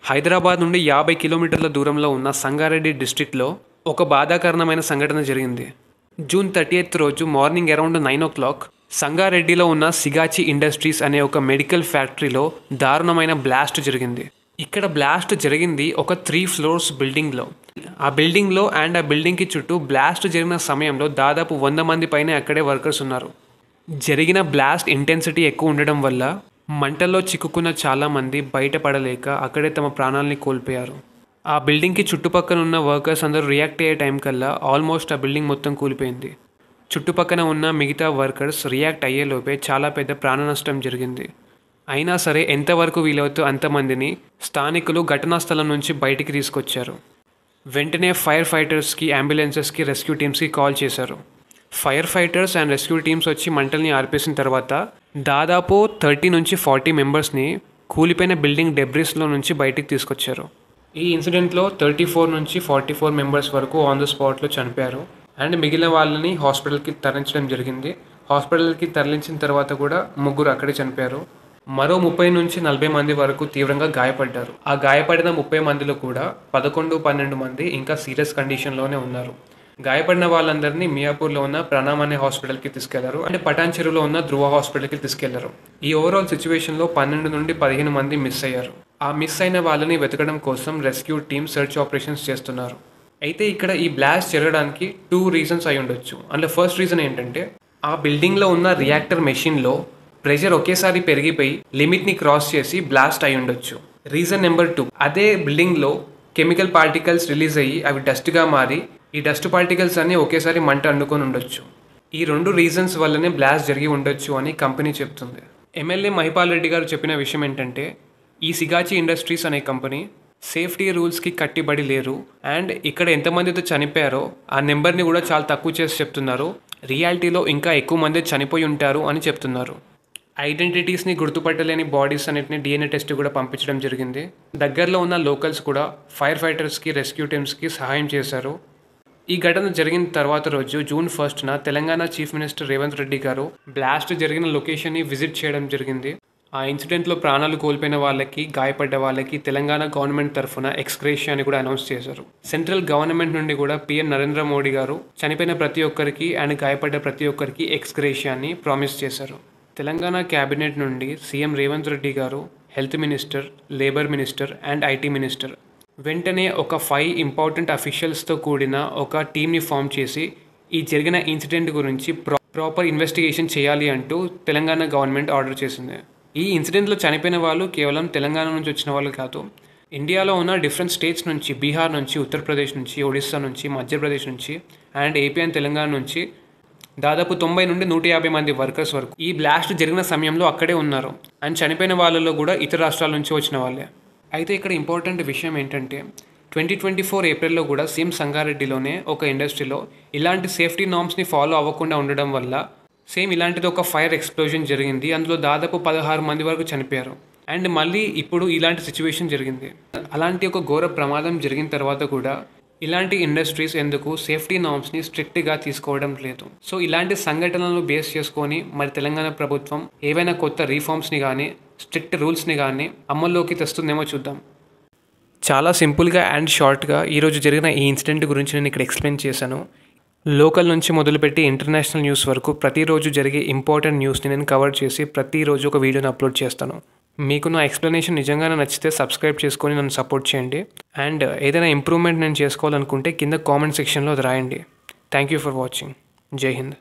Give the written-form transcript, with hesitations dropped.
హైదరాబాద్ నుండి 50 కిలోమీటర్ల దూరంలో ఉన్న సంగారెడ్డి డిస్ట్రిక్ట్లో ఒక బాధాకరణమైన సంఘటన జరిగింది. జూన్ 30 రోజు మార్నింగ్ అరౌండ్ 9 o'clock సంగారెడ్డిలో ఉన్న సిగాచి ఇండస్ట్రీస్ అనే ఒక మెడికల్ ఫ్యాక్టరీలో దారుణమైన బ్లాస్ట్ జరిగింది. ఇక్కడ బ్లాస్ట్ జరిగింది ఒక 3 floors బిల్డింగ్లో. ఆ బిల్డింగ్లో అండ్ ఆ బిల్డింగ్కి చుట్టూ బ్లాస్ట్ జరిగిన సమయంలో దాదాపు 100 మంది పైన అక్కడే వర్కర్స్ ఉన్నారు. జరిగిన బ్లాస్ట్ ఇంటెన్సిటీ ఎక్కువ ఉండడం వల్ల మంటల్లో చిక్కుకున్న చాలామంది బయటపడలేక అక్కడే తమ ప్రాణాలని కోల్పోయారు. ఆ బిల్డింగ్కి చుట్టుపక్కల ఉన్న వర్కర్స్ అందరూ రియాక్ట్ అయ్యే టైం కల్లా ఆల్మోస్ట్ ఆ బిల్డింగ్ మొత్తం కూలిపోయింది. చుట్టుపక్కన ఉన్న మిగతా వర్కర్స్ రియాక్ట్ అయ్యేలోపే చాలా పెద్ద ప్రాణ నష్టం జరిగింది. అయినా సరే ఎంతవరకు వీలవుతూ అంతమందిని స్థానికులు ఘటనా స్థలం నుంచి బయటికి తీసుకొచ్చారు. వెంటనే ఫైర్ ఫైటర్స్కి, అంబులెన్సెస్కి, రెస్క్యూ టీమ్స్కి కాల్ చేశారు. Fire fighters and rescue teams వచ్చి మంటల్ని ఆర్పేసిన తర్వాత దాదాపు 30 నుంచి 40 మెంబర్స్ని కూలిపోయిన బిల్డింగ్ డెబ్రిస్లో నుంచి బయటికి తీసుకొచ్చారు. ఈ ఇన్సిడెంట్లో 34 నుంచి 44 మెంబర్స్ వరకు ఆన్ ద స్పాట్లో చనిపోయారు అండ్ మిగిలిన వాళ్ళని హాస్పిటల్కి తరలించడం జరిగింది. హాస్పిటల్కి తరలించిన తర్వాత కూడా 3 అక్కడే చనిపోయారు. మరో 30 నుంచి 40 మంది వరకు తీవ్రంగా గాయపడ్డారు. ఆ గాయపడిన 30 మందిలో కూడా 11-12 మంది ఇంకా సీరియస్ కండిషన్లోనే ఉన్నారు. గాయపడిన వాళ్ళందరినీ మియాపూర్లో ఉన్న ప్రణామ్ అనే హాస్పిటల్కి తీసుకెళ్లారు అండ్ పటాన్ చెరువులో ఉన్న ధ్రువ హాస్పిటల్కి తీసుకెళ్లారు. ఈ ఓవరాల్ సిచ్యువేషన్లో 12 నుండి 15 మంది మిస్ అయ్యారు. ఆ మిస్ అయిన వాళ్ళని వెతకడం కోసం రెస్క్యూ టీమ్ సెర్చ్ ఆపరేషన్స్ చేస్తున్నారు. అయితే ఇక్కడ ఈ బ్లాస్ట్ జరగడానికి 2 reasons అయి ఉండొచ్చు. అందులో ఫస్ట్ రీజన్ ఏంటంటే ఆ బిల్డింగ్లో ఉన్న రియాక్టర్ మెషిన్లో ప్రెషర్ ఒకేసారి పెరిగిపోయి లిమిట్ని క్రాస్ చేసి బ్లాస్ట్ అయి ఉండొచ్చు. రీజన్ నెంబర్ 2, అదే బిల్డింగ్లో కెమికల్ పార్టికల్స్ రిలీజ్ అయ్యి అవి డస్ట్గా మారి ఈ డస్ట్ పార్టికల్స్ అన్నీ ఒకేసారి మంట అండుకొని ఉండొచ్చు. ఈ 2 రీజన్స్ వల్లనే బ్లాస్ట్ జరిగి ఉండొచ్చు అని కంపెనీ చెప్తుంది. ఎమ్మెల్యే మహిపాల్ రెడ్డి గారు చెప్పిన విషయం ఏంటంటే ఈ సిగాచి ఇండస్ట్రీస్ అనే కంపెనీ సేఫ్టీ రూల్స్కి కట్టిబడి లేరు అండ్ ఇక్కడ ఎంతమందితో చనిపోయారో ఆ నెంబర్ని కూడా చాలా తక్కువ చేసి చెప్తున్నారు. రియాలిటీలో ఇంకా ఎక్కువ మంది చనిపోయి ఉంటారు అని చెప్తున్నారు. ఐడెంటిటీస్ని గుర్తుపట్టలేని బాడీస్ అన్నిటిని DNA టెస్ట్ కూడా పంపించడం జరిగింది. దగ్గరలో ఉన్న లోకల్స్ కూడా ఫైర్ ఫైటర్స్కి, రెస్క్యూ టీమ్స్కి సహాయం చేశారు. ఈ ఘటన జరిగిన తర్వాత రోజు జూన్ 1న తెలంగాణ చీఫ్ మినిస్టర్ రేవంత్ రెడ్డి గారు బ్లాస్ట్ జరిగిన లొకేషన్ని విజిట్ చేయడం జరిగింది. ఆ ఇన్సిడెంట్లో ప్రాణాలు కోల్పోయిన వాళ్ళకి, గాయపడ్డ వాళ్ళకి తెలంగాణ గవర్నమెంట్ తరఫున ఎక్స్గ్రేషియా అని కూడా అనౌన్స్ చేశారు. సెంట్రల్ గవర్నమెంట్ నుండి కూడా PM నరేంద్ర మోడీ గారు చనిపోయిన ప్రతి ఒక్కరికి అండ్ గాయపడ్డ ప్రతి ఒక్కరికి ఎక్స్గ్రేషియాని ప్రామిస్ చేశారు. తెలంగాణ క్యాబినెట్ నుండి సీఎం రేవంత్ రెడ్డి గారు, health minister, labour minister and IT minister వెంటనే ఒక 5 ఇంపార్టెంట్ అఫీషియల్స్తో కూడిన ఒక టీమ్ని ఫామ్ చేసి ఈ జరిగిన ఇన్సిడెంట్ గురించి ప్రాపర్ ఇన్వెస్టిగేషన్ చేయాలి అంటూ తెలంగాణ గవర్నమెంట్ ఆర్డర్ చేసింది. ఈ ఇన్సిడెంట్లో చనిపోయిన వాళ్ళు కేవలం తెలంగాణ నుంచి వచ్చిన వాళ్ళు కాదు, ఇండియాలో ఉన్న డిఫరెంట్ స్టేట్స్ నుంచి, బీహార్ నుంచి, ఉత్తరప్రదేశ్ నుంచి, ఒడిస్సా నుంచి, మధ్యప్రదేశ్ నుంచి అండ్ AP అండ్ తెలంగాణ నుంచి దాదాపు 90 నుండి 150 మంది వర్కర్స్ వరకు ఈ బ్లాస్ట్ జరిగిన సమయంలో అక్కడే ఉన్నారు అండ్ చనిపోయిన వాళ్ళలో కూడా ఇతర రాష్ట్రాల నుంచి వచ్చిన వాళ్ళే. అయితే ఇక్కడ ఇంపార్టెంట్ విషయం ఏంటంటే 2024 ఏప్రిల్లో కూడా సేమ్ సంగారెడ్డిలోనే ఒక ఇండస్ట్రీలో ఇలాంటి సేఫ్టీ నార్మ్స్ని ఫాలో అవ్వకుండా ఉండడం వల్ల సేమ్ ఇలాంటిది ఒక ఫైర్ ఎక్స్ప్లోజన్ జరిగింది. అందులో దాదాపు 16 మంది వరకు చనిపోయారు అండ్ మళ్ళీ ఇప్పుడు ఇలాంటి సిచ్యువేషన్ జరిగింది. అలాంటి ఒక ఘోర ప్రమాదం జరిగిన తర్వాత కూడా ఇలాంటి ఇండస్ట్రీస్ ఎందుకు సేఫ్టీ నార్మ్స్ని స్ట్రిక్ట్గా తీసుకోవడం లేదు? సో ఇలాంటి సంఘటనలను బేస్ చేసుకొని మరి తెలంగాణ ప్రభుత్వం ఏవైనా కొత్త రీఫార్మ్స్ని కానీ, స్ట్రిక్ట్ రూల్స్ని కానీ అమల్లోకి తెస్తుందేమో చూద్దాం. చాలా సింపుల్గా అండ్ షార్ట్గా ఈరోజు జరిగిన ఈ ఇన్సిడెంట్ గురించి నేను ఇక్కడ ఎక్స్ప్లెయిన్ చేశాను. లోకల్ నుంచి మొదలుపెట్టి ఇంటర్నేషనల్ న్యూస్ వరకు ప్రతిరోజు జరిగే ఇంపార్టెంట్ న్యూస్ని నేను కవర్ చేసి ప్రతిరోజు ఒక వీడియోని అప్లోడ్ చేస్తాను. మీకు నా ఎక్స్ప్లెనేషన్ నిజంగానే నచ్చితే సబ్స్క్రైబ్ చేసుకొని నన్ను సపోర్ట్ చేయండి అండ్ ఏదైనా ఇంప్రూవ్మెంట్ నేను చేసుకోవాలనుకుంటే కింద కామెంట్ సెక్షన్లో అది రాయండి. Thank you for watching. జై హింద్.